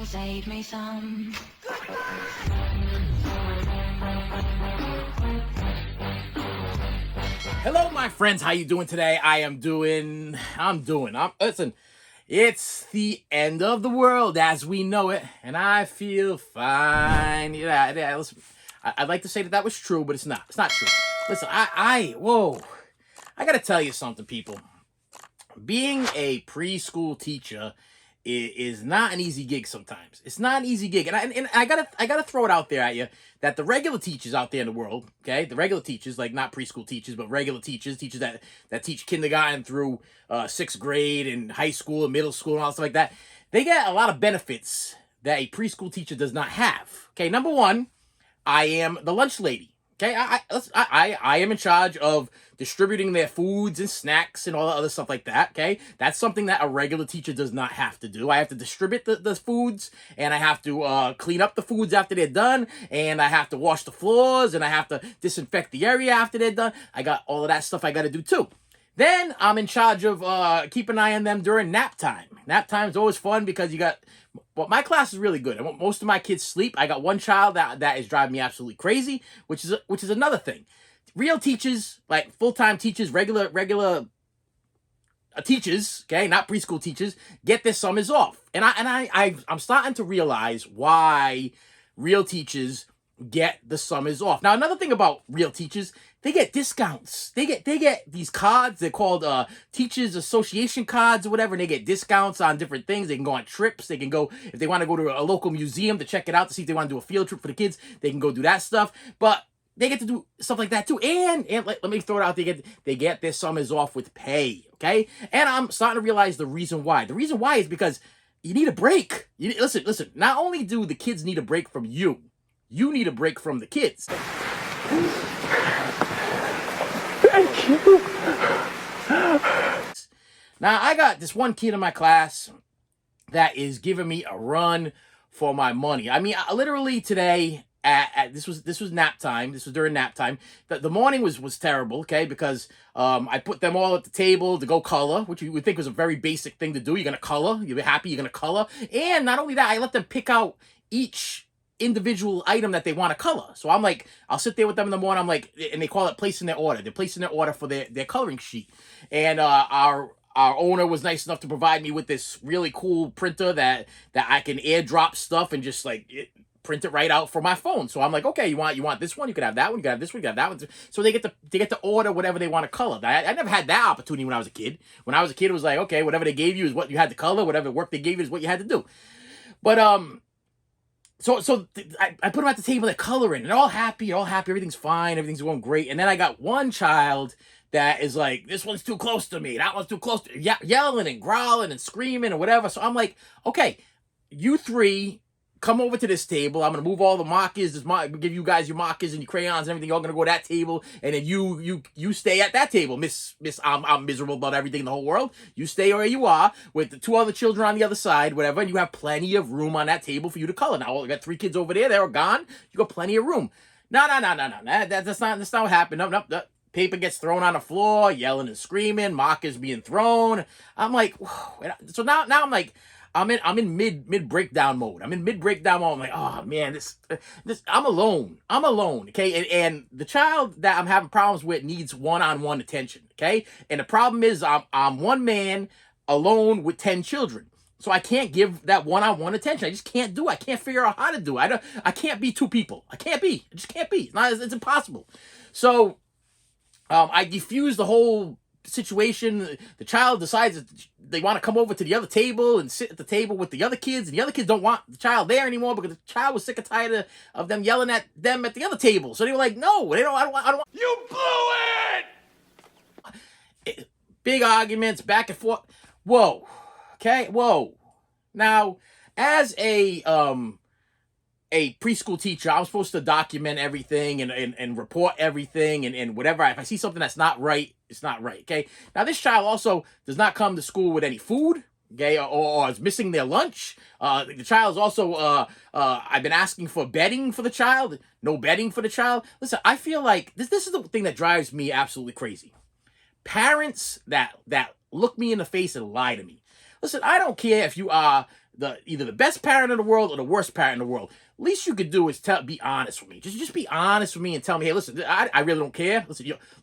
save me some. Hello, my friends. How you doing today? Listen, it's the end of the world as we know it, and I feel fine. Listen, I'd like to say that was true, but it's not. It's not true. Listen, whoa. I gotta tell you something, people. Being a preschool teacher is not an easy gig sometimes. It's not an easy gig. And I gotta throw it out there at you that the regular teachers out there in the world, okay, the regular teachers, like not preschool teachers, but regular teachers that teach kindergarten through sixth grade and high school and middle school and all stuff like that, they get a lot of benefits that a preschool teacher does not have. Okay, number one, I am the lunch lady. Okay, I am in charge of distributing their foods and snacks and all the other stuff like that. Okay, that's something that a regular teacher does not have to do. I have to distribute the foods, and I have to clean up the foods after they're done, and I have to wash the floors, and I have to disinfect the area after they're done. I got all of that stuff I got to do too. Then I'm in charge of keeping an eye on them during nap time. Nap time is always fun because my class is really good. Most of my kids sleep. I got one child that is driving me absolutely crazy, which is another thing. Real teachers, like full-time teachers, regular teachers, okay, not preschool teachers, get their summers off. And I'm starting to realize why real teachers get the summers off. Now, another thing about real teachers, they get discounts. They get these cards. They're called teachers association cards or whatever, and they get discounts on different things. They can go on trips. They can go, if they want to go to a local museum to check it out to see if they want to do a field trip for the kids, they can go do that stuff. But they get to do stuff like that too. And let me throw it out, they get their summers off with pay, okay? And I'm starting to realize the reason why. The reason why is because you need a break. Listen, not only do the kids need a break from you, you need a break from the kids. Thank you. Now, I got this one kid in my class that is giving me a run for my money. I mean, literally today, this was nap time. This was during nap time. The morning was terrible, okay, because I put them all at the table to go color, which you would think was a very basic thing to do. You're going to color. You're happy. You're going to color. And not only that, I let them pick out each individual item that they want to color. So I'm like, I'll sit there with them in the morning. I'm like, and they call it placing their order. They're placing their order for their coloring sheet. And our owner was nice enough to provide me with this really cool printer that I can airdrop stuff and just like print it right out for my phone. So I'm like, okay, you want this one? You can have that one. You can have this one. You can have that one. So they get to order whatever they want to color. I never had that opportunity when I was a kid. When I was a kid, it was like, okay, whatever they gave you is what you had to color. Whatever work they gave you is what you had to do. But So I put them at the table, they're coloring, and they're all happy, everything's fine, everything's going great. And then I got one child that is like, this one's too close to me, that one's too close to me, yelling and growling and screaming and whatever. So I'm like, okay, you three come over to this table. I'm gonna move all the markers, give you guys your markers and your crayons and everything. You're all gonna go to that table, and then you stay at that table. Miss, I'm miserable about everything in the whole world. You stay where you are with the two other children on the other side, whatever, and you have plenty of room on that table for you to color. Now we got three kids over there, they're gone. You got plenty of room. No. That's not what happened. No. The paper gets thrown on the floor, yelling and screaming, markers being thrown. I'm like, whoa. So now I'm like, I'm in mid breakdown mode. I'm like, oh man, this I'm alone. Okay, and the child that I'm having problems with needs one-on-one attention. Okay, and the problem is I'm one man alone with 10 children, so I can't give that one-on-one attention. I just can't do it. I can't figure out how to do it. I can't be two people. I just can't be. It's impossible. So I diffuse the whole situation. The child decides that they want to come over to the other table and sit at the table with the other kids, and the other kids don't want the child there anymore because the child was sick and tired of them yelling at them at the other table. So they were like, no, I don't want. You blew it! Big arguments, back and forth. Whoa. Okay, whoa. Now, as a preschool teacher, I'm supposed to document everything and report everything and whatever. If I see something that's not right, it's not right, okay? Now, this child also does not come to school with any food, okay, or is missing their lunch. The child is also, I've been asking for bedding for the child. No bedding for the child. Listen, I feel like this is the thing that drives me absolutely crazy. Parents that look me in the face and lie to me. Listen, I don't care if you are either the best parent in the world or the worst parent in the world. Least you could do is be honest with me. Just be honest with me and tell me, hey, listen, I really don't care.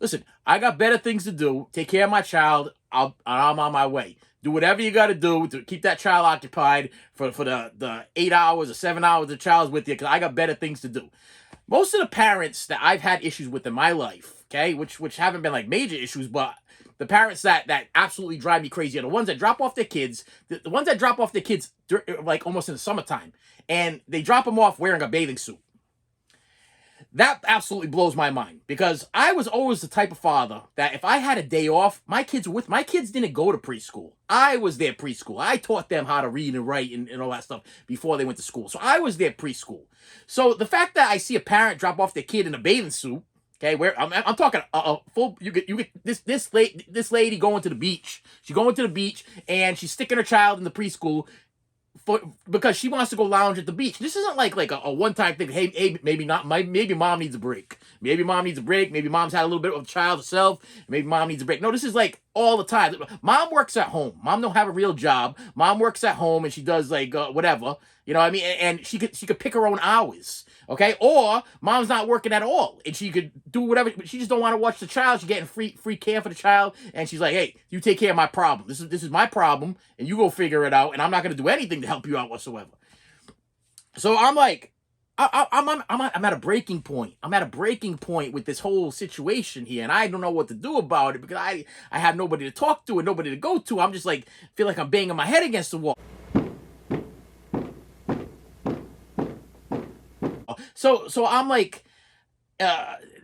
Listen, I got better things to do. Take care of my child. I'm on my way. Do whatever you got to do to keep that child occupied for the 8 hours or 7 hours the child's with you, because I got better things to do. Most of the parents that I've had issues with in my life, okay, which haven't been like major issues, but the parents that absolutely drive me crazy are the ones that drop off their kids, the ones that drop off their kids like almost in the summertime, and they drop them off wearing a bathing suit. That absolutely blows my mind, because I was always the type of father that if I had a day off, my kids didn't go to preschool. I was their preschool. I taught them how to read and write and all that stuff before they went to school. So I was their preschool. So the fact that I see a parent drop off their kid in a bathing suit, okay, where I'm talking a full, you get this lady going to the beach. She's going to the beach and she's sticking her child in the preschool because she wants to go lounge at the beach. This isn't like a one-time thing. Hey, maybe not. Maybe mom needs a break. Maybe mom needs a break. Maybe mom's had a little bit of a child herself. Maybe mom needs a break. No, this is like all the time. Mom works at home. Mom don't have a real job. Mom works at home and she does like whatever. You know what I mean? And she could pick her own hours. Okay? Or mom's not working at all and she could do whatever, but she just don't want to watch the child. She's getting free care for the child, and she's like, hey, you take care of my problem. This is my problem, and you go figure it out, and I'm not gonna do anything to help you out whatsoever. So I'm like, I'm at a breaking point. I'm at a breaking point with this whole situation here, and I don't know what to do about it because I have nobody to talk to and nobody to go to. I'm just like, feel like I'm banging my head against the wall. So I'm like,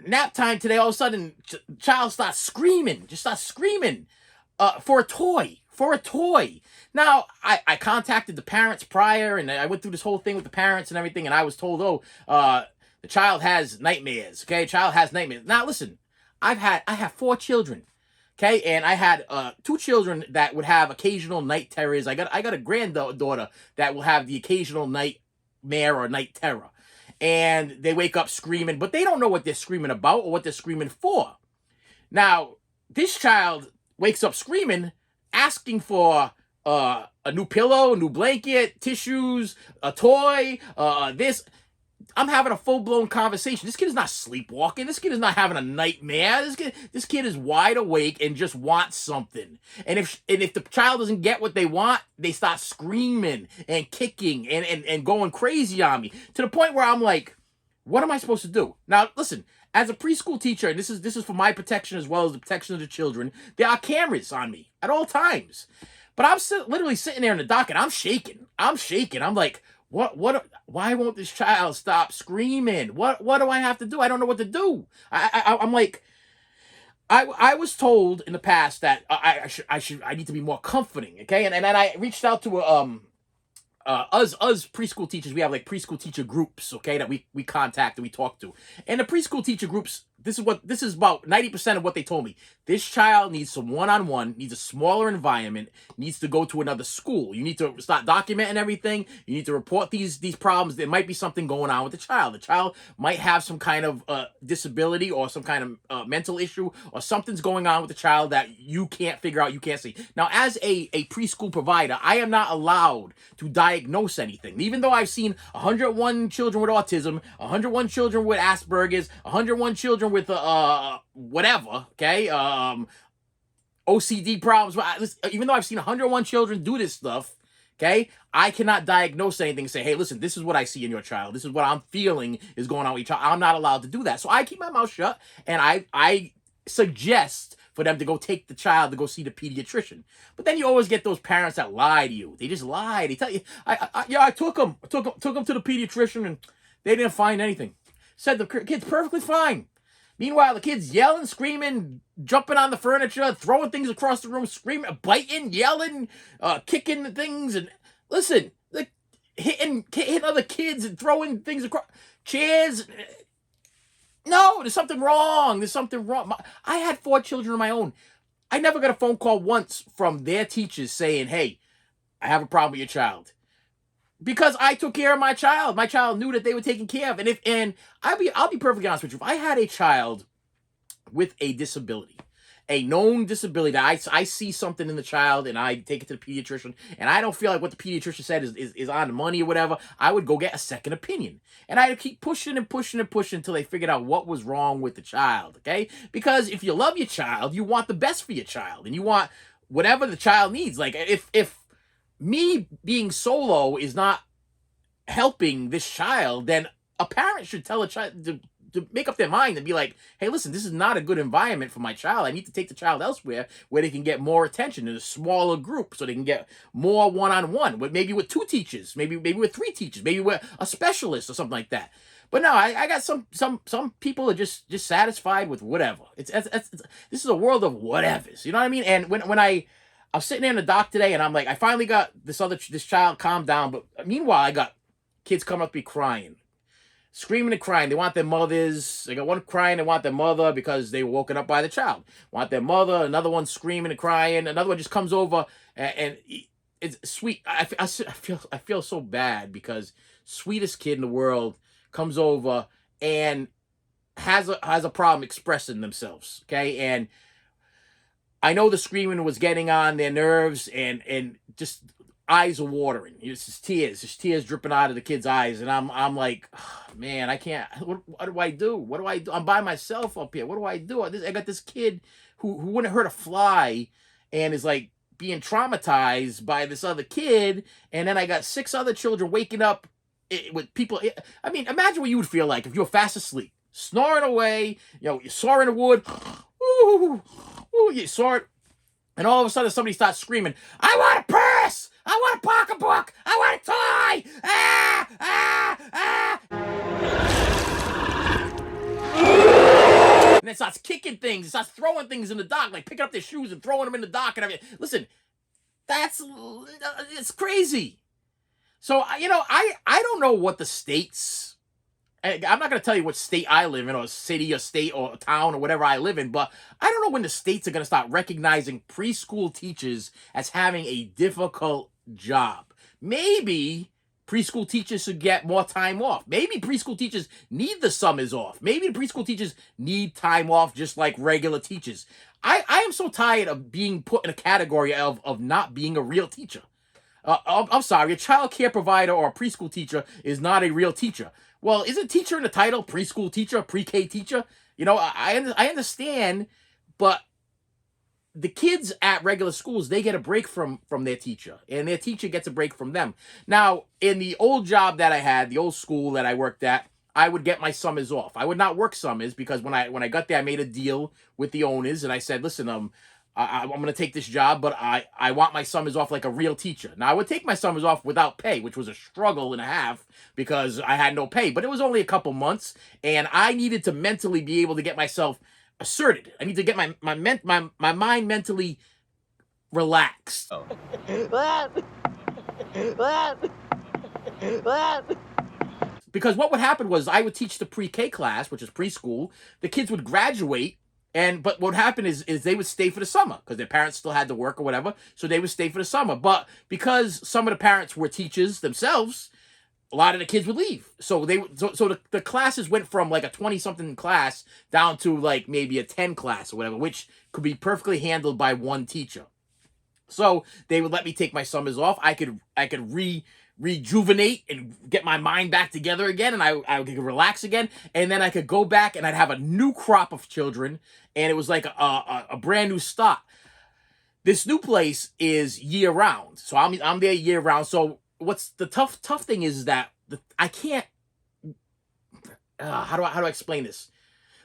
nap time today. All of a sudden, child starts screaming, for a toy. Now, I contacted the parents prior, and I went through this whole thing with the parents and everything, and I was told, the child has nightmares. Okay, child has nightmares. Now, listen, I have 4 children. Okay, and I had 2 children that would have occasional night terrors. I got a granddaughter that will have the occasional nightmare or night terror. And they wake up screaming, but they don't know what they're screaming about or what they're screaming for. Now, this child wakes up screaming, asking for a new pillow, a new blanket, tissues, a toy, this. I'm having a full-blown conversation. This kid is not sleepwalking. This kid is not having a nightmare. This kid is wide awake and just wants something. And if the child doesn't get what they want, they start screaming and kicking and going crazy on me, to the point where I'm like, what am I supposed to do? Now, listen, as a preschool teacher, and this is for my protection as well as the protection of the children, there are cameras on me at all times. But I'm literally sitting there in the dock and I'm shaking. I'm like, why won't this child stop screaming? What do I have to do? I don't know what to do. I'm like, I was told in the past that I need to be more comforting. Okay. And then I reached out to us preschool teachers. We have like preschool teacher groups, okay, that we contact and we talk to. And the preschool teacher groups, this is about 90% of what they told me. This child needs some one-on-one, needs a smaller environment, needs to go to another school. You need to start documenting everything. You need to report these problems. There might be something going on with the child. The child might have some kind of disability or some kind of mental issue, or something's going on with the child that you can't figure out, you can't see. Now, as a preschool provider, I am not allowed to diagnose anything. Even though I've seen 101 children with autism, 101 children with Asperger's, 101 children with whatever, okay, OCD problems. Even though I've seen 101 children do this stuff, okay, I cannot diagnose anything and say, hey, listen, this is what I see in your child. This is what I'm feeling is going on with your child. I'm not allowed to do that. So I keep my mouth shut, and I suggest for them to go take the child to go see the pediatrician. But then you always get those parents that lie to you. They just lie. They tell you, I took them to the pediatrician and they didn't find anything. Said the kid's perfectly fine. Meanwhile, the kid's yelling, screaming, jumping on the furniture, throwing things across the room, screaming, biting, yelling, kicking the things, and listen, like hitting other kids and throwing things across chairs. No, there's something wrong. I had 4 children of my own. I never got a phone call once from their teachers saying, hey, I have a problem with your child. Because I took care of my child. My child knew that they were taken care of. And I'll be perfectly honest with you. If I had a child with a disability a known disability that I see something in the child and I take it to the pediatrician and I don't feel like what the pediatrician said is on the money or whatever, I would go get a second opinion. And I'd keep pushing and pushing and pushing until they figured out what was wrong with the child, okay? Because if you love your child, you want the best for your child and you want whatever the child needs. Like if me being solo is not helping this child, then a parent should tell a child to make up their mind and be like, hey, listen, this is not a good environment for my child. I need to take the child elsewhere where they can get more attention in a smaller group so they can get more one-on-one, maybe with 2 teachers, maybe with 3 teachers, maybe with a specialist or something like that. But no, I got some people are just satisfied with whatever. It's this is a world of whatevers. You know what I mean? And when I was sitting there in the dock today and I'm like, I finally got this child calmed down, but meanwhile I got kids coming up to me crying, screaming and crying. They want their mothers. They got one crying. They want their mother because they were woken up by the child. Want their mother. Another one screaming and crying. Another one just comes over and it's sweet. I feel so bad because sweetest kid in the world comes over and has a problem expressing themselves. Okay, and I know the screaming was getting on their nerves and just eyes are watering. It's just tears dripping out of the kid's eyes, and I'm like, oh, man, I can't. What do I do? What do I do? I'm by myself up here. What do I do? I got this kid who wouldn't hurt a fly, and is like being traumatized by this other kid, and then I got 6 other children waking up with people. I mean, imagine what you would feel like if you were fast asleep, snoring away. You saw in the wood. Ooh, ooh, you saw it. And all of a sudden, somebody starts screaming, I want a purse! I want a pocketbook! I want a toy! Ah! Ah! Ah! And it starts kicking things. It starts throwing things in the dock, like picking up their shoes and throwing them in the dock and everything. Listen, it's crazy. So, I don't know what the states... I'm not going to tell you what state I live in, or city, or state, or town, or whatever I live in, but I don't know when the states are going to start recognizing preschool teachers as having a difficult job. Maybe preschool teachers should get more time off. Maybe preschool teachers need the summers off. Maybe the preschool teachers need time off just like regular teachers. I am so tired of being put in a category of not being a real teacher. I'm sorry, a child care provider or a preschool teacher is not a real teacher. Well, isn't teacher in the title? Preschool teacher, pre-K teacher? I understand, but the kids at regular schools, they get a break from their teacher, and their teacher gets a break from them. Now, in the old job that I had, the old school that I worked at, I would get my summers off. I would not work summers because when I got there, I made a deal with the owners, and I said, listen, I'm going to take this job, but I want my summers off like a real teacher. Now, I would take my summers off without pay, which was a struggle and a half because I had no pay. But it was only a couple months, and I needed to mentally be able to get myself asserted. I need to get my mind mentally relaxed. Oh. Because what would happen was I would teach the pre-K class, which is preschool. The kids would graduate. But what would happen is they would stay for the summer because their parents still had to work or whatever. So they would stay for the summer. But because some of the parents were teachers themselves, a lot of the kids would leave. So the classes went from like a 20-something class down to like maybe a 10 class or whatever, which could be perfectly handled by one teacher. So they would let me take my summers off. I could rejuvenate and get my mind back together again, and I could relax again, and then I could go back and I'd have a new crop of children, and it was like a brand new start. This new place is year round, so I'm there year round. So what's the tough thing is that I can't. How do I explain this?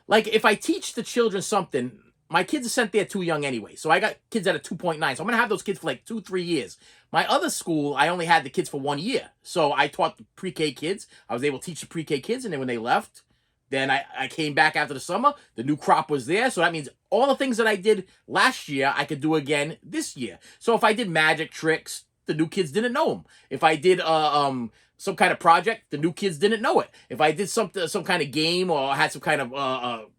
Like if I teach the children something. My kids are sent there too young anyway. So I got kids at a 2.9. So I'm going to have those kids for like 2-3 years. My other school, I only had the kids for 1 year. So I taught the pre-K kids. I was able to teach the pre-K kids. And then when they left, then I came back after the summer. The new crop was there. So that means all the things that I did last year, I could do again this year. So if I did magic tricks, the new kids didn't know them. If I did some kind of project, the new kids didn't know it. If I did some kind of game or had some kind of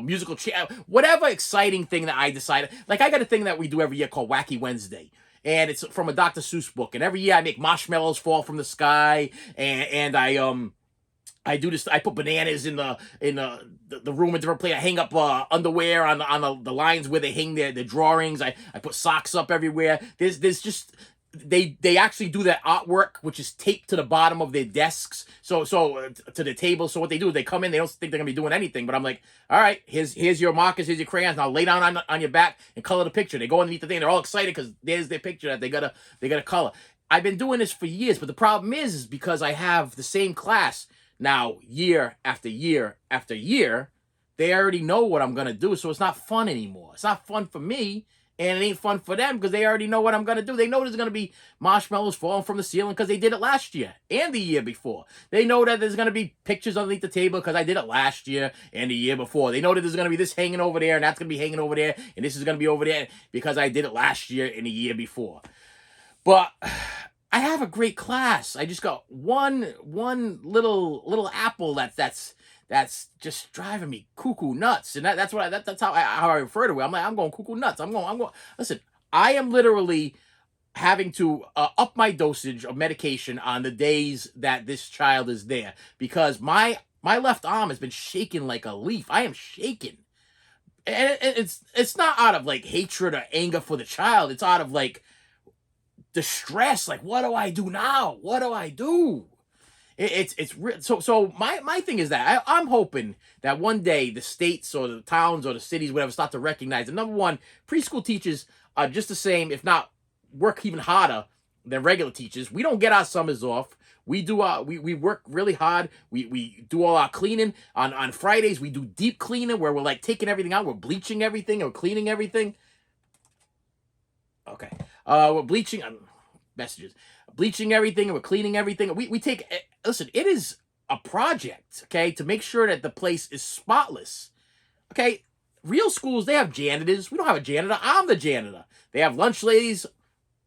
musical chair, whatever exciting thing that I decided. Like I got a thing that we do every year called Wacky Wednesday. And it's from a Dr. Seuss book. And every year I make marshmallows fall from the sky. And I I do this. I put bananas in the room in different place. I hang up underwear on the lines where they hang their drawings. I put socks up everywhere. There's just they actually do that artwork, which is taped to the bottom of their desks, to the table. So what they do is they come in, they don't think they're gonna be doing anything, but I'm like, all right, here's your markers, here's your crayons. Now lay down on your back and color the picture. They go underneath the thing. They're all excited because there's their picture that they gotta color. I've been doing this for years, but the problem is because I have the same class now year after year after year. They already know what I'm gonna do, so it's not fun anymore. It's not fun for me, and it ain't fun for them because they already know what I'm gonna do. They know there's gonna be marshmallows falling from the ceiling because they did it last year and the year before. They know that there's gonna be pictures underneath the table because I did it last year and the year before. They know that there's gonna be this hanging over there and that's gonna be hanging over there and this is gonna be over there because I did it last year and the year before. But I have a great class. I just got one little apple that's just driving me cuckoo nuts, and that's how I refer to it. I'm like, I'm going cuckoo nuts. I'm going. Listen, I am literally having to up my dosage of medication on the days that this child is there because my left arm has been shaking like a leaf. I am shaking, and it's not out of like hatred or anger for the child. It's out of like the stress. Like, what do I do now? What do I do? So my thing is that I'm hoping that one day the states or the towns or the cities, whatever, start to recognize that number one, preschool teachers are just the same, if not work even harder than regular teachers. We don't get our summers off. We do we work really hard. We do all our cleaning on Fridays. We do deep cleaning where we're like taking everything out. We're bleaching everything or cleaning everything. Okay. We're bleaching messages, bleaching everything, and we're cleaning everything. We take listen. It is a project, okay, to make sure that the place is spotless. Okay, real schools, they have janitors. We don't have a janitor. I'm the janitor. They have lunch ladies.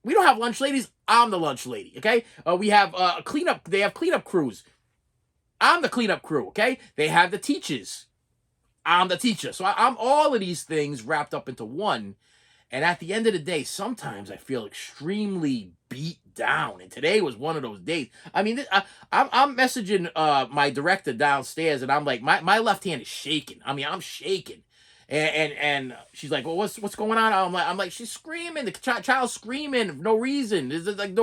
We don't have lunch ladies. I'm the lunch lady. Okay. We have a cleanup. They have cleanup crews. I'm the cleanup crew. Okay. They have the teachers. I'm the teacher. So I'm all of these things wrapped up into one. And at the end of the day, sometimes I feel extremely beat down. And today was one of those days. I mean, I'm messaging my director downstairs, and I'm like, my left hand is shaking. I mean, I'm shaking. And she's like, well, what's going on? I'm like, she's screaming. The child's screaming for no reason. Is it like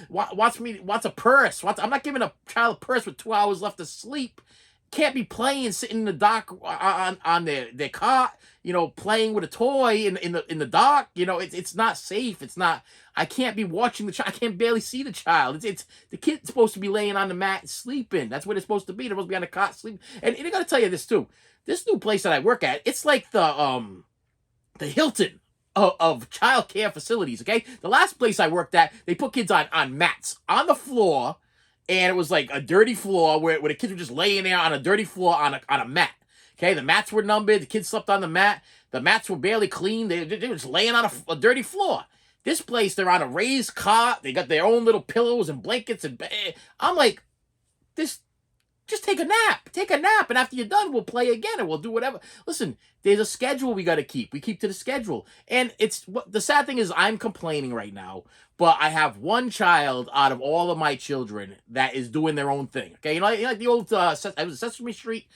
wants a purse? I'm not giving a child a purse with 2 hours left to sleep. Can't be playing, sitting in the dark on their cot, playing with a toy in the dark. It's not safe. It's not. I can't be watching the child. I can't barely see the child. It's the kid's supposed to be laying on the mat and sleeping. That's where they're supposed to be. They're supposed to be on the cot sleeping. And I gotta tell you this too. This new place that I work at, it's like the Hilton of child care facilities. Okay, the last place I worked at, they put kids on mats on the floor. And it was like a dirty floor where the kids were just laying there on a dirty floor on a mat. Okay, the mats were numbered. The kids slept on the mat. The mats were barely clean. They were just laying on a dirty floor. This place, they're on a raised cot. They got their own little pillows and blankets. And I'm like, this. Just take a nap. Take a nap. And after you're done, we'll play again and we'll do whatever. Listen, there's a schedule we got to keep. We keep to the schedule. And the sad thing is I'm complaining right now, but I have one child out of all of my children that is doing their own thing. Okay. Like the old Sesame Street,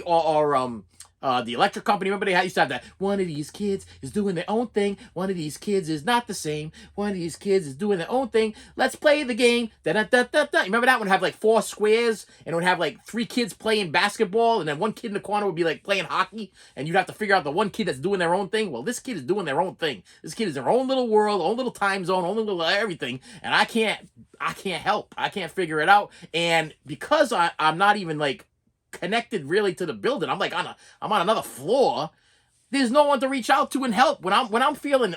or the electric company. Remember they used to have that. One of these kids is doing their own thing. One of these kids is not the same. One of these kids is doing their own thing. Let's play the game. Da da da da da. Remember that one? Have like 4 squares, and it would have like 3 kids playing basketball, and then one kid in the corner would be like playing hockey, and you'd have to figure out the one kid that's doing their own thing. Well, this kid is doing their own thing. This kid is their own little world, own little time zone, own little everything, and I can't help. I can't figure it out, and because I'm not even like connected really to the building. I'm like I'm on another floor. There's no one to reach out to and help when I'm feeling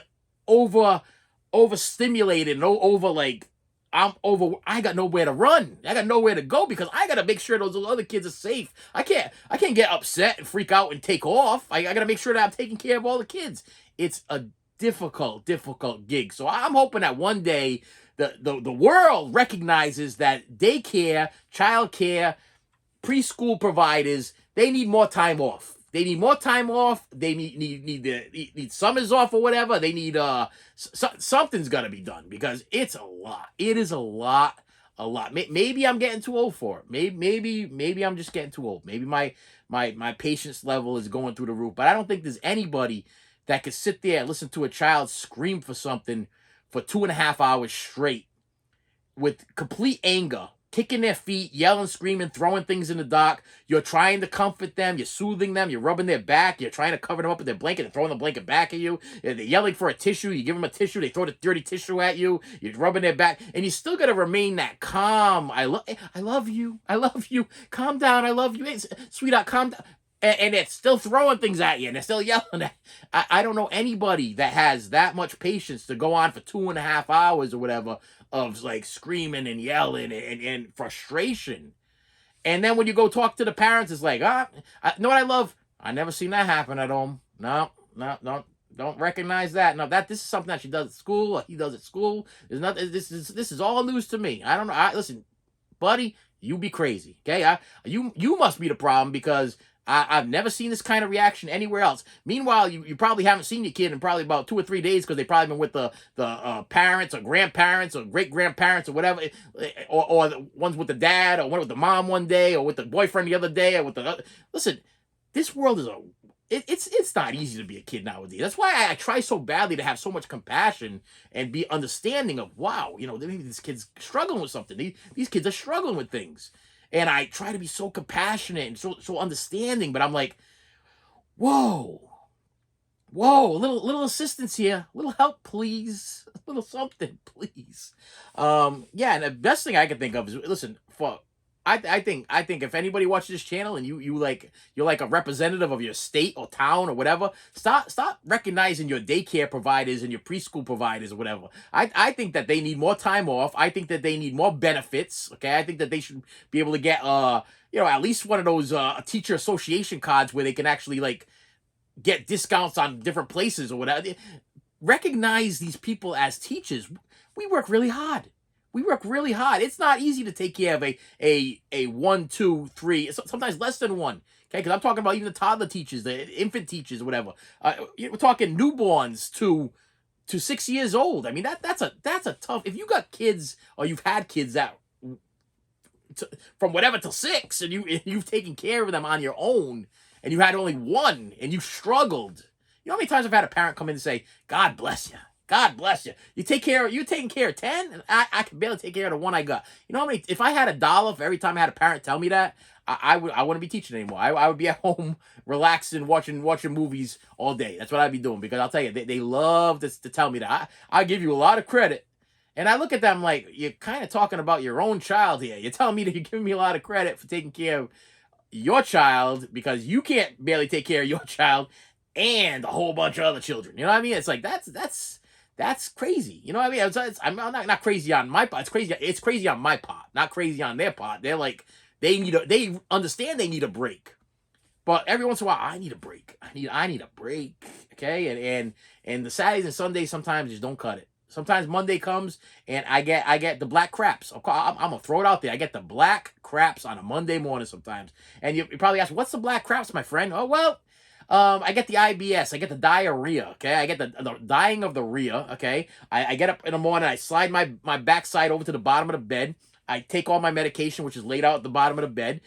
overstimulated and over like I got nowhere to run. I got nowhere to go because I got to make sure those other kids are safe. I can't get upset and freak out and take off. I got to make sure that I'm taking care of all the kids. It's a difficult gig. So I'm hoping that one day the world recognizes that daycare, childcare, preschool providers, they need more time off. They need more time off. They need summers off or whatever. They need something's got to be done because it's a lot. It is a lot a lot. Maybe I'm getting too old for it. Maybe I'm just getting too old. Maybe my patience level is going through the roof. But I don't think there's anybody that could sit there and listen to a child scream for something for 2.5 hours straight with complete anger, kicking their feet, yelling, screaming, throwing things in the dark. You're trying to comfort them, you're soothing them, you're rubbing their back, you're trying to cover them up with their blanket and throwing the blanket back at you. They're yelling for a tissue, you give them a tissue, they throw the dirty tissue at you, you're rubbing their back, and you still gotta remain that calm. I love you, I love you, calm down, I love you, hey, sweetheart, calm down. And it's still throwing things at you, and they're still yelling at. I don't know anybody that has that much patience to go on for 2.5 hours or whatever of like screaming and yelling and frustration. And then when you go talk to the parents, it's like, know what I love? I never seen that happen at home. No, don't recognize that. No, this is something that she does at school, or he does at school. There's nothing. This is all news to me. I don't know. Listen, buddy, you be crazy, okay? You must be the problem because I've never seen this kind of reaction anywhere else. Meanwhile, you probably haven't seen your kid in probably about 2 or 3 days because they probably been with the parents or grandparents or great grandparents or whatever, or the ones with the dad or one with the mom one day or with the boyfriend the other day or with the other. Listen, this world is it's not easy to be a kid nowadays. That's why I try so badly to have so much compassion and be understanding of, wow, maybe this kid's struggling with something. These kids are struggling with things. And I try to be so compassionate and so understanding, but I'm like, whoa, little assistance here, a little help, please, a little something, please. Yeah, and the best thing I can think of is, listen, I think if anybody watches this channel and you're like a representative of your state or town or whatever, stop recognizing your daycare providers and your preschool providers or whatever. I think that they need more time off. I think that they need more benefits. Okay, I think that they should be able to get at least one of those teacher association cards where they can actually like get discounts on different places or whatever. Recognize these people as teachers. We work really hard. We work really hard. It's not easy to take care of a 1, 2, 3, sometimes less than one. Okay, because I'm talking about even the toddler teachers, the infant teachers, whatever. We're talking newborns to 6 years old. I mean that's a tough. If you got kids or you've had kids that from whatever till 6, and you've taken care of them on your own, and you had only one, and you struggled. You know how many times I've had a parent come in and say, "God bless you. God bless you. You taking care of 10, and I can barely take care of the one I got." You know how many? If I had $1 for every time I had a parent tell me that, I wouldn't be teaching anymore. I would be at home relaxing, watching movies all day. That's what I'd be doing, because I'll tell you, they love to tell me that. I give you a lot of credit. And I look at them like, you're kind of talking about your own child here. You're telling me that you're giving me a lot of credit for taking care of your child because you can't barely take care of your child and a whole bunch of other children. You know what I mean? It's like, that's crazy. You know what I mean? I'm not crazy on my part. It's crazy on my part, not crazy on their part. They're like, they understand they need a break. But every once in a while, I need a break. I need a break. Okay? And the Saturdays and Sundays sometimes just don't cut it. Sometimes Monday comes and I get the black craps. I'm gonna throw it out there. I get the black craps on a Monday morning sometimes. And you probably ask, what's the black craps, my friend? Oh, well, I get the IBS. I get the diarrhea. Okay, I get the dying of the rhea. Okay, I get up in the morning. I slide my backside over to the bottom of the bed. I take all my medication, which is laid out at the bottom of the bed.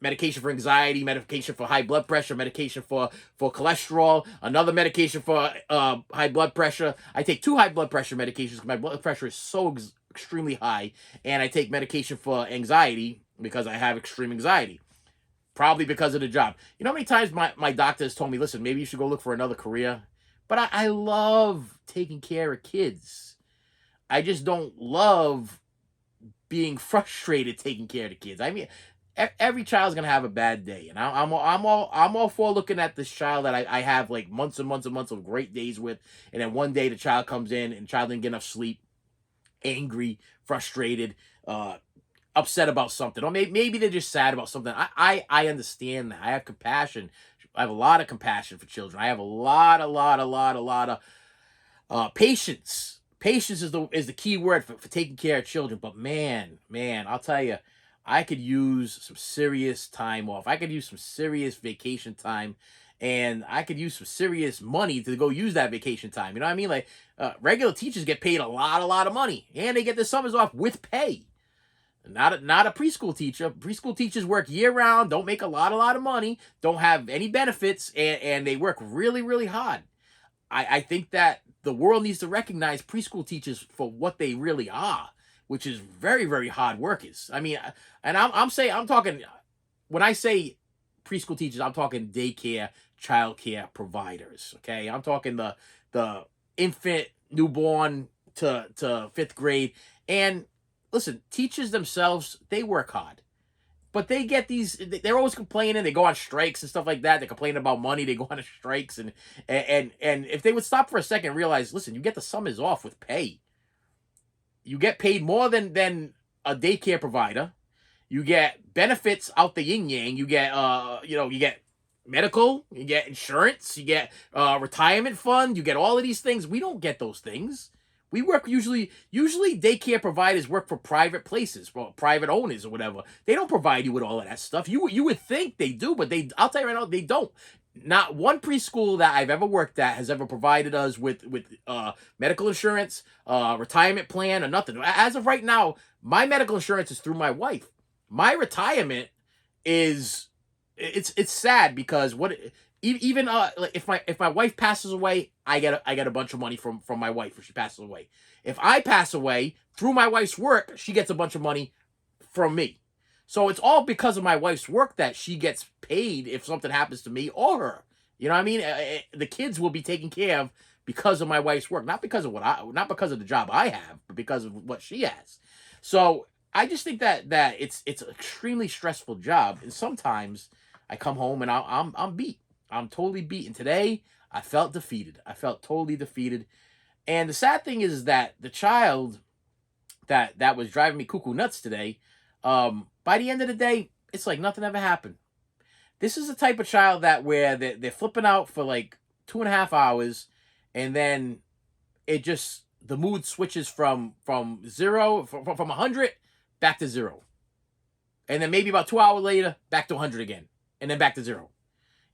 Medication for anxiety, medication for high blood pressure, medication for cholesterol, another medication for high blood pressure. I take 2 high blood pressure medications because my blood pressure is so extremely high, and I take medication for anxiety because I have extreme anxiety, probably because of the job. You know how many times my doctor has told me, listen, maybe you should go look for another career? But I love taking care of kids. I just don't love being frustrated taking care of the kids. I mean, every child's gonna have a bad day, and I'm all for looking at this child that I have like months and months and months of great days with, and then one day the child comes in and the child didn't get enough sleep, angry, frustrated, upset about something, or maybe they're just sad about something. I understand that. I have compassion. I have a lot of compassion for children. I have a lot of patience. Patience is the key word for taking care of children. But man, I'll tell you, I could use some serious time off. I could use some serious vacation time, and I could use some serious money to go use that vacation time. You know what I mean? Like regular teachers get paid a lot of money, and they get their summers off with pay. Not a preschool teacher. Preschool teachers work year round, don't make a lot of money, don't have any benefits, and they work really, really hard. I think that the world needs to recognize preschool teachers for what they really are, which is very, very hard workers. I mean, and I'm talking, when I say preschool teachers, I'm talking daycare, childcare providers. Okay, I'm talking the infant, newborn to fifth grade, and listen, teachers themselves, they work hard. But they get these, they're always complaining. They go on strikes and stuff like that. They complain about money. They go on strikes. And if they would stop for a second and realize, listen, you get the summers off with pay. You get paid more than a daycare provider. You get benefits out the yin yang. You get you get medical, you get insurance, you get retirement fund, you get all of these things. We don't get those things. We work usually daycare providers work for private places, for private owners or whatever. They don't provide you with all of that stuff. You would think they do, but I'll tell you right now, they don't. Not one preschool that I've ever worked at has ever provided us with medical insurance, retirement plan, or nothing. As of right now, my medical insurance is through my wife. My retirement is, it's sad because even like if my wife passes away, I get a bunch of money from my wife if she passes away. If I pass away through my wife's work, she gets a bunch of money from me. So it's all because of my wife's work that she gets paid if something happens to me or her. You know what I mean? The kids will be taken care of because of my wife's work, not because of not because of the job I have, but because of what she has. So I just think that it's an extremely stressful job, and sometimes I come home and I'm beat. I'm totally beaten. Today, I felt defeated. I felt totally defeated. And the sad thing is that the child that was driving me cuckoo nuts today, by the end of the day, it's like nothing ever happened. This is the type of child that where they're flipping out for like 2.5 hours, and then the mood switches from zero, from 100 back to zero, and then maybe about 2 hours later back to 100 again, and then back to zero.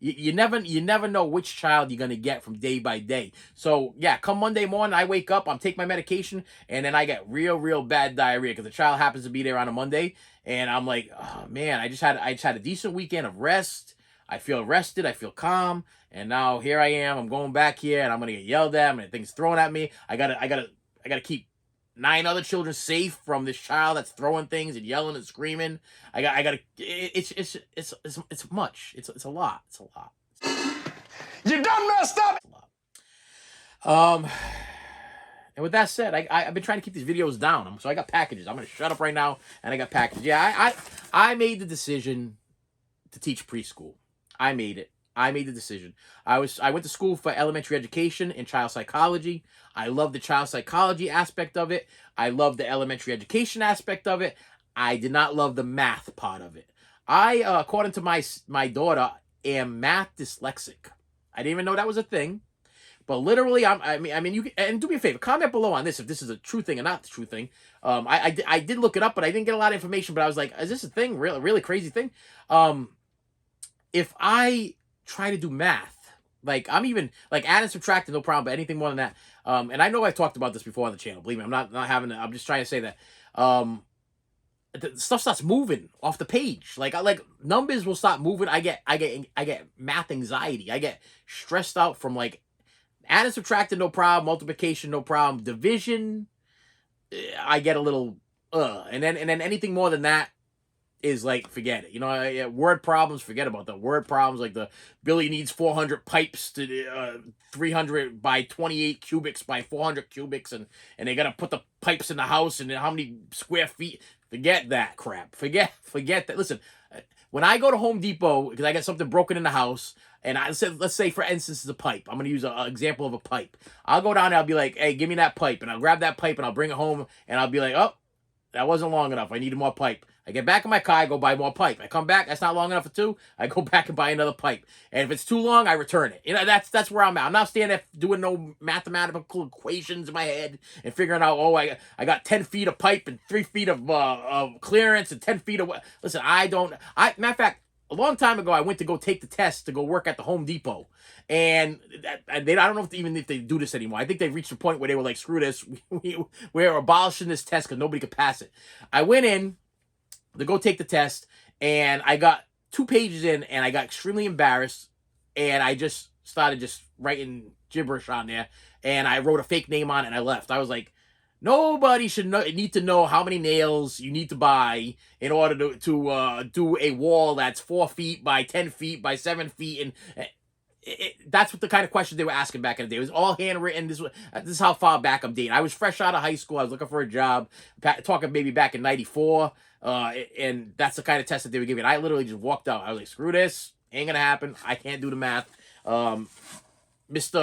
You never know which child you're gonna get from day by day. So yeah, come Monday morning, I wake up, I'm taking my medication, and then I get real bad diarrhea because the child happens to be there on a Monday, and I'm like, oh man, I just had a decent weekend of rest. I feel rested, I feel calm, and now here I am. I'm going back here, and I'm gonna get yelled at, and things thrown at me. I gotta keep 9 other children safe from this child that's throwing things and yelling and screaming. I gotta. It's much. It's a lot. It's a lot. You done messed up. It's a lot. And with that said, I've been trying to keep these videos down. So I got packages. I'm gonna shut up right now, and I got packages. Yeah, I made the decision to teach preschool. I made it. I made the decision. I went to school for elementary education and child psychology. I love the child psychology aspect of it. I love the elementary education aspect of it. I did not love the math part of it. I, according to my daughter, am math dyslexic. I didn't even know that was a thing. But literally, I mean, you can, and do me a favor, comment below on this if this is a true thing or not the true thing. I did look it up, but I didn't get a lot of information. But I was like, is this a thing? Really crazy thing? If I try to do math, like I'm even like add and subtract, no problem, but anything more than that, and I know I've talked about this before on the channel, believe me, I'm not having I'm just trying to say that the stuff starts moving off the page, like numbers will stop moving. I get math anxiety. I get stressed out from like add and subtract, no problem, multiplication no problem, division I get a little and then anything more than that is like, forget it. You know, word problems, forget about the word problems. Like the Billy needs 400 pipes to 300 by 28 cubics by 400 cubics, and they got to put the pipes in the house and how many square feet. Forget that crap. Forget that. Listen, when I go to Home Depot because I got something broken in the house, and I said, let's say for instance, it's a pipe. I'm going to use an example of a pipe. I'll go down there, I'll be like, hey, give me that pipe, and I'll grab that pipe and I'll bring it home, and I'll be like, oh, that wasn't long enough. I needed more pipe. I get back in my car, I go buy more pipe. I come back, that's not long enough for two. I go back and buy another pipe. And if it's too long, I return it. You know, that's where I'm at. I'm not standing there doing no mathematical equations in my head and figuring out, oh, I got 10 feet of pipe and 3 feet of clearance and 10 feet of what. Listen, matter of fact, a long time ago, I went to go take the test to go work at the Home Depot. And I don't know if they do this anymore. I think they've reached a point where they were like, screw this. We're abolishing this test because nobody could pass it. I went in. to go take the test, and I got 2 pages in, and I got extremely embarrassed, and I just started just writing gibberish on there, and I wrote a fake name on it, and I left. I was like, nobody should need to know how many nails you need to buy in order to do a wall that's 4 feet by 10 feet by 7 feet, and that's what the kind of questions they were asking back in the day. It was all handwritten. This is how far back I'm dating. I was fresh out of high school. I was looking for a job, talking maybe back in '94, and that's the kind of test that they were giving. I literally just walked out. I was like, screw this, ain't gonna happen. I can't do the math. Mr.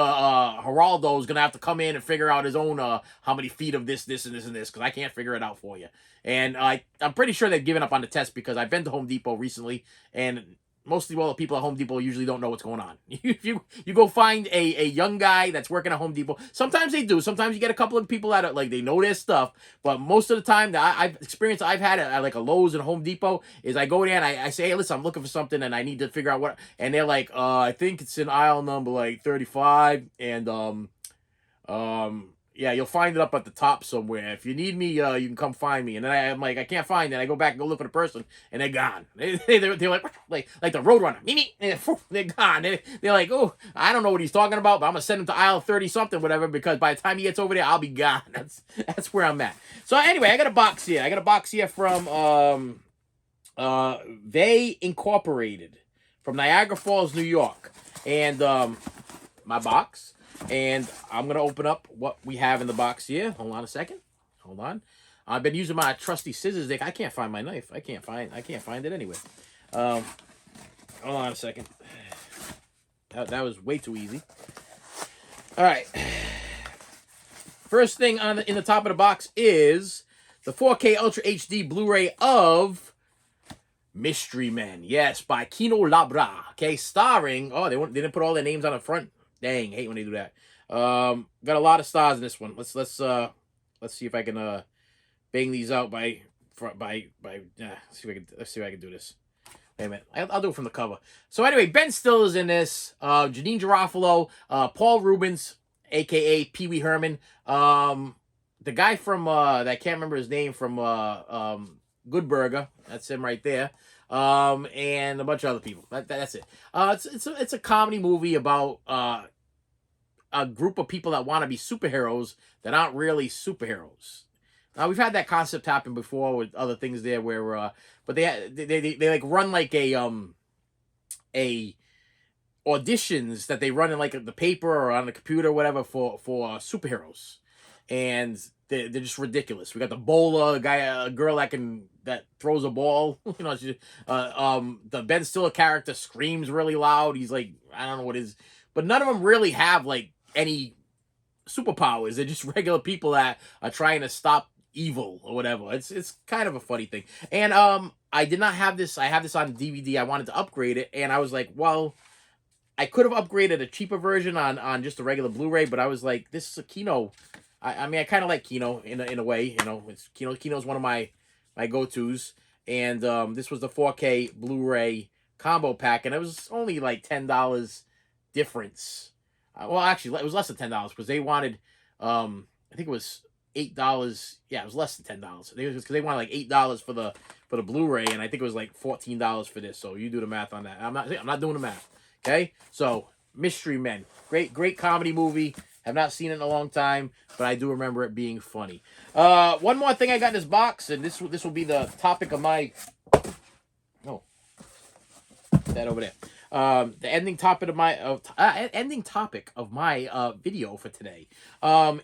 Geraldo is gonna have to come in and figure out his own how many feet of this, and this, and this, because I can't figure it out for you. And I'm pretty sure they've given up on the test, because I've been to Home Depot recently, and mostly all the people at Home Depot usually don't know what's going on. If you go find a young guy that's working at Home Depot, sometimes they do. Sometimes you get a couple of people that are like, they know their stuff, but most of the time that I've had at like a Lowe's and Home Depot is I go there and I say, hey, listen, I'm looking for something and I need to figure out what, and they're like, I think it's in aisle number like 35, and yeah, you'll find it up at the top somewhere. If you need me, you can come find me. And then I'm like, I can't find it. I go back and go look for the person, and they're gone. They're like the Roadrunner. Me. They're gone. They're like, oh, I don't know what he's talking about, but I'm gonna send him to aisle 30 something, whatever, because by the time he gets over there, I'll be gone. That's where I'm at. So anyway, I got a box here. I got a box here from They Incorporated from Niagara Falls, New York, and my box. And I'm going to open up what we have in the box here. Hold on a second. Hold on. I've been using my trusty scissors. I can't find my knife. I can't find it anywhere. Hold on a second. That was way too easy. All right. First thing in the top of the box is the 4K Ultra HD Blu-ray of Mystery Men. Yes, by Kino Labra. Okay, starring. Oh, they didn't put all their names on the front. Dang, hate when they do that. Got a lot of stars in this one. Let's see if I can bang these out by let's see if I can do this. Wait a minute. I'll do it from the cover. So anyway, Ben Stiller's in this. Janine Garofalo, Paul Rubens, aka Pee Wee Herman. The guy from I can't remember his name, from Good Burger. That's him right there. And a bunch of other people. That's it. It's a comedy movie about a group of people that want to be superheroes that aren't really superheroes. Now, we've had that concept happen before with other things there, where but they like run like a auditions that they run in like the paper or on the computer or whatever for superheroes, and they're just ridiculous. We got the bowler, a girl that throws a ball. The Ben Stiller character screams really loud. He's like, I don't know what it is, but none of them really have like any superpowers. They're just regular people that are trying to stop evil or whatever. It's kind of a funny thing. And I did not have this. I have this on DVD. I wanted to upgrade it, and I was like, well, I could have upgraded a cheaper version on just a regular Blu-ray, but I was like, this is a Kino. I mean, I kind of like Kino in a way. It's Kino's one of my go-tos, and this was the 4K Blu-ray combo pack, and it was only like $10 difference. Well, actually, it was less than $10 because they wanted, I think it was $8. Yeah, it was less than $10. Because they wanted like $8 for the Blu-ray, and I think it was like $14 for this. So you do the math on that. I'm not doing the math. Okay, so Mystery Men, great comedy movie. Have not seen it in a long time, but I do remember it being funny. One more thing I got in this box, and this will be the topic of my. Oh, that over there. The ending topic of my video for today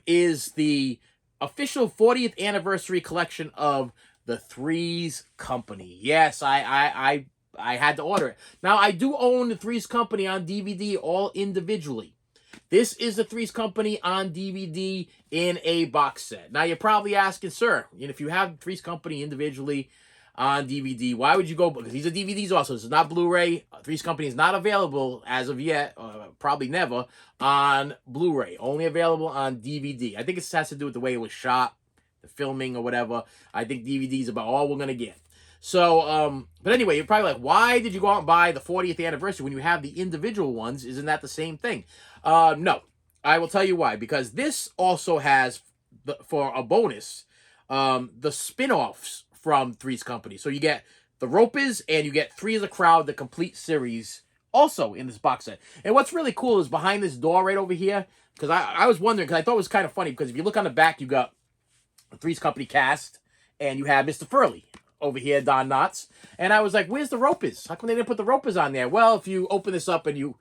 is the official 40th anniversary collection of the Threes Company. Yes, I had to order it. Now, I do own the Threes Company on DVD all individually. This is the Threes Company on DVD in a box set. Now, you're probably asking, sir, if you have Threes Company individually on DVD, why would you go? Because these are DVDs also. This is not Blu-ray. Threes Company is not available as of yet, probably never, on Blu-ray. Only available on DVD. I think it has to do with the way it was shot, the filming or whatever. I think DVD is about all we're going to get. So, but anyway, you're probably like, why did you go out and buy the 40th anniversary when you have the individual ones? Isn't that the same thing? No, I will tell you why. Because this also has, for a bonus, the spin-offs from Three's Company. So you get the Ropers and you get Three of the Crowd, the complete series, also in this box set. And what's really cool is behind this door right over here, because I was wondering, because I thought it was kind of funny, because if you look on the back, you got the Three's Company cast, and you have Mr. Furley over here, Don Knotts. And I was like, where's the Ropers? How come they didn't put the Ropers on there? Well, if you open this up and you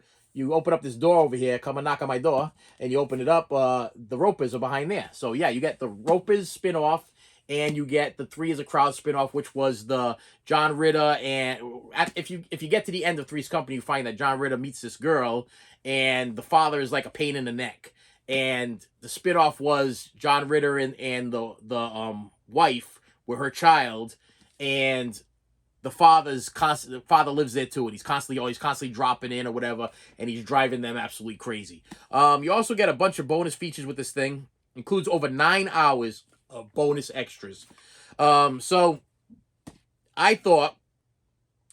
open up this door over here, come and knock on my door, and you open it up, the Ropers are behind there. So yeah, you get the Ropers spin-off, and you get the Three as a Crowd spin-off, which was the John Ritter. And if you get to the end of Three's Company, you find that John Ritter meets this girl, and the father is like a pain in the neck. And the spin-off was John Ritter and the wife with her child, and the father lives there too, and he's constantly dropping in or whatever, and he's driving them absolutely crazy. You also get a bunch of bonus features with this thing. Includes over 9 hours of bonus extras. So I thought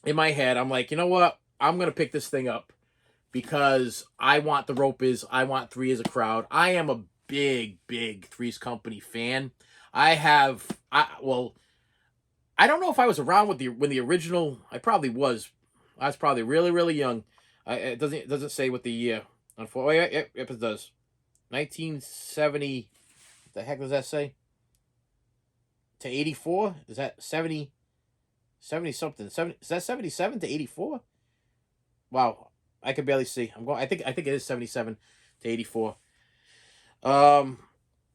in my head, I'm like, you know what? I'm gonna pick this thing up because I want the Ropers. I want Three as a Crowd. I am a big Three's Company fan. I don't know if I was around when the original. I probably was. I was probably really young. It doesn't say what the year. Unfortunately, yep, it does. 1970. What the heck does that say? To 84? Is that 70 something? Is that 77 to 84? Wow, I can barely see. I think it is 77 to 84.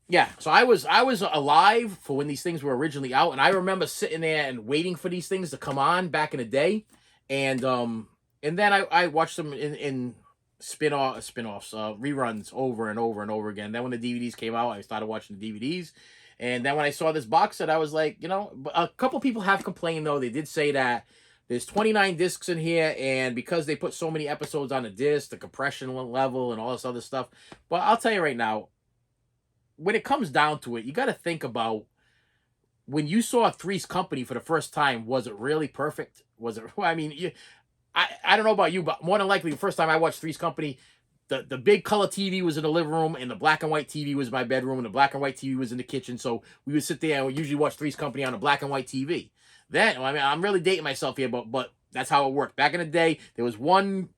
Yeah, so I was alive for when these things were originally out, and I remember sitting there and waiting for these things to come on back in the day, and then I watched them in spin-offs, reruns over and over again. Then when the DVDs came out, I started watching the DVDs, and then when I saw this box set, I was like, a couple people have complained though. They did say that there's 29 discs in here, and because they put so many episodes on the disc, the compression level and all this other stuff. But I'll tell you right now, when it comes down to it, you got to think about when you saw Three's Company for the first time. Was it really perfect? Was it? I mean, I don't know about you, but more than likely, the first time I watched Three's Company, the big color TV was in the living room, and the black and white TV was in my bedroom, and the black and white TV was in the kitchen. So we would sit there and we usually watch Three's Company on a black and white TV. Then, I mean, I'm really dating myself here, but that's how it worked. Back in the day, there was one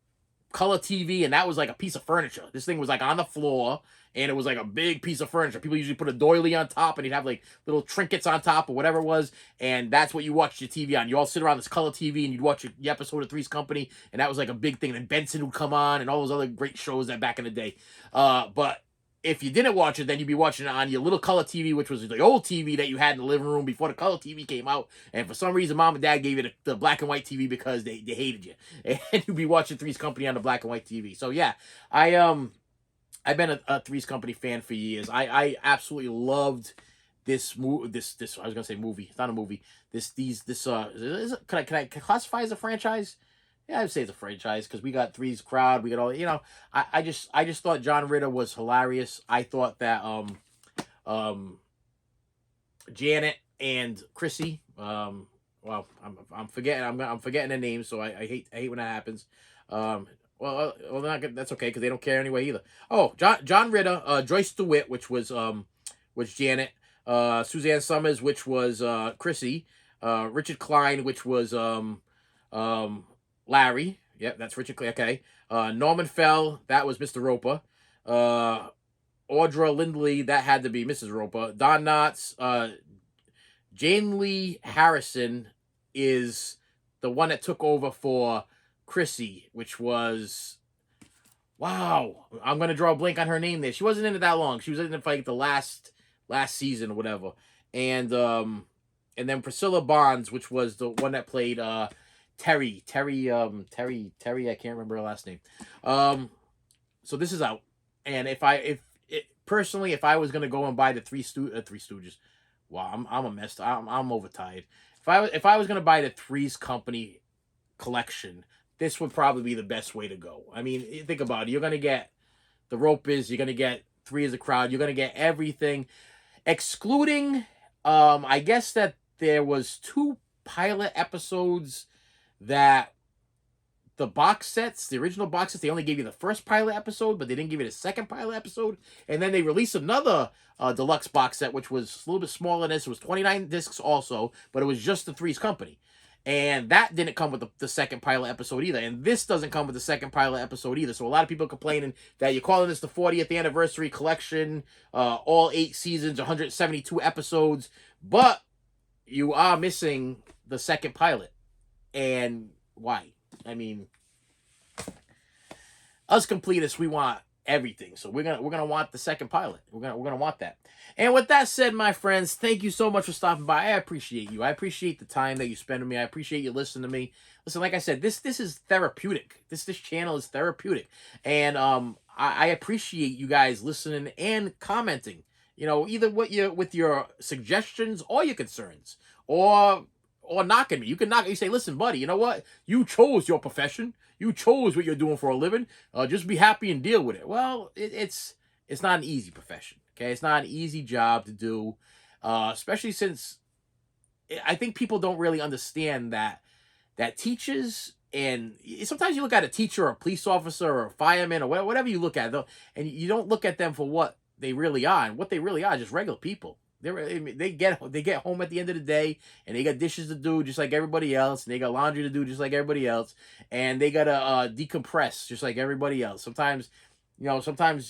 color TV, and that was like a piece of furniture. This thing was like on the floor, and it was like a big piece of furniture. People usually put a doily on top, and you'd have like little trinkets on top or whatever it was, and that's what you watched your TV on. You all sit around this color TV, and you'd watch your episode of Three's Company, and that was like a big thing. And Benson would come on, and all those other great shows that back in the day. But if you didn't watch it, then you'd be watching it on your little color TV, which was the old TV that you had in the living room before the color TV came out. And for some reason, Mom and Dad gave you the black and white TV because they hated you. And you'd be watching Three's Company on the black and white TV. So yeah, I've been a Three's Company fan for years. I absolutely loved this movie. This I was gonna say movie. It's not a movie. Can I classify as a franchise? Yeah, I'd say it's a franchise because we got Three's Crowd. We got all. I just thought John Ritter was hilarious. I thought that Janet and Chrissy. Well, I'm forgetting. I'm forgetting their names, so I hate when that happens. Well, not good. That's okay because they don't care anyway either. Oh, John Ritter, Joyce DeWitt, which was Janet, Suzanne Summers, which was Chrissy, Richard Klein, which was Larry. Yep, that's Richard Klein. Okay. Norman Fell, that was Mr. Roper. Audra Lindley, that had to be Mrs. Roper. Don Knotts, Jane Lee Harrison is the one that took over for Chrissy, which was, wow, I'm gonna draw a blank on her name there. She wasn't in it that long. She was in it for like the last season or whatever. And then Priscilla Bonds, which was the one that played Terry, I can't remember her last name. So this is out. And if I was gonna go and buy the Three Stooges, wow, I'm a mess. I'm overtired. If I was gonna buy the Three's Company collection, this would probably be the best way to go. I mean, think about it. You're gonna get the Ropers. You're gonna get Three as a Crowd. You're gonna get everything, excluding, I guess that there was 2 pilot episodes that the box sets, the original box sets, they only gave you the first pilot episode, but they didn't give you the second pilot episode. And then they released another deluxe box set, which was a little bit smaller than this. It was 29 discs also, but it was just the Three's Company. And that didn't come with the second pilot episode either. And this doesn't come with the second pilot episode either. So a lot of people complaining that you're calling this the 40th anniversary collection, all 8 seasons, 172 episodes, but you are missing the second pilot. And why? I mean, us completists, we want everything. So we're gonna want the second pilot. We're gonna want that. And with that said, my friends, thank you so much for stopping by. I appreciate you. I appreciate the time that you spend with me. I appreciate you listening to me. Listen, like I said, this is therapeutic. This channel is therapeutic, and I appreciate you guys listening and commenting. You know, either with your suggestions or your concerns, or knocking me. You can knock. You say, listen, buddy. You know what? You chose your profession. You chose what you're doing for a living. Just be happy and deal with it. Well, it's not an easy profession. Okay, it's not an easy job to do, especially since I think people don't really understand that teachers, and sometimes you look at a teacher or a police officer or a fireman or whatever you look at, though, and you don't look at them for what they really are. And what they really are is just regular people. They get home at the end of the day, and they got dishes to do just like everybody else, and they got laundry to do just like everybody else, and they gotta decompress just like everybody else. Sometimes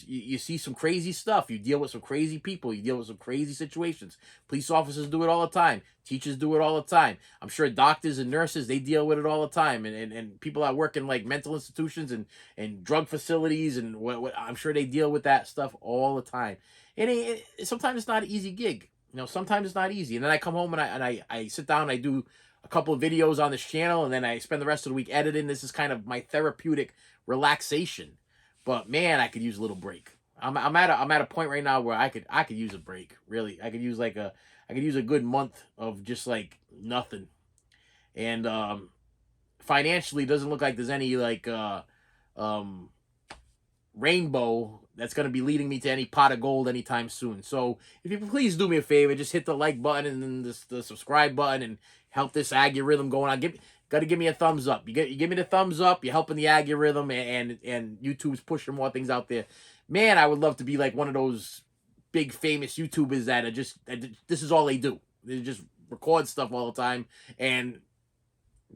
you see some crazy stuff. You deal with some crazy people. You deal with some crazy situations. Police officers do it all the time. Teachers do it all the time. I'm sure doctors and nurses, they deal with it all the time. And people that work in like mental institutions and drug facilities and what I'm sure they deal with that stuff all the time. And sometimes it's not an easy gig. You know, sometimes it's not easy. And then I come home and I sit down and I do a couple of videos on this channel, and then I spend the rest of the week editing. This is kind of my therapeutic relaxation. But man, I could use a little break. I'm at a point right now where I could use a break. Really, I could use a good month of just like nothing. And financially, it doesn't look like there's any like rainbow that's going to be leading me to any pot of gold anytime soon. So if you please do me a favor, just hit the like button and then the subscribe button and help this algorithm going on. Got to give me a thumbs up. You give me the thumbs up. You're helping the algorithm, and YouTube's pushing more things out there. Man, I would love to be like one of those big famous YouTubers that are just this is all they do. They just record stuff all the time and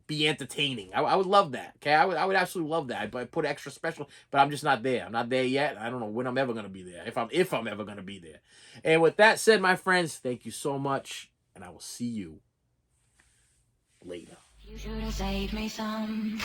be entertaining. I would love that. Okay, I would absolutely love that. But put extra special. But I'm just not there. I'm not there yet. I don't know when I'm ever gonna be there. If I'm ever gonna be there. And with that said, my friends, thank you so much, and I will see you later. You should have saved me some.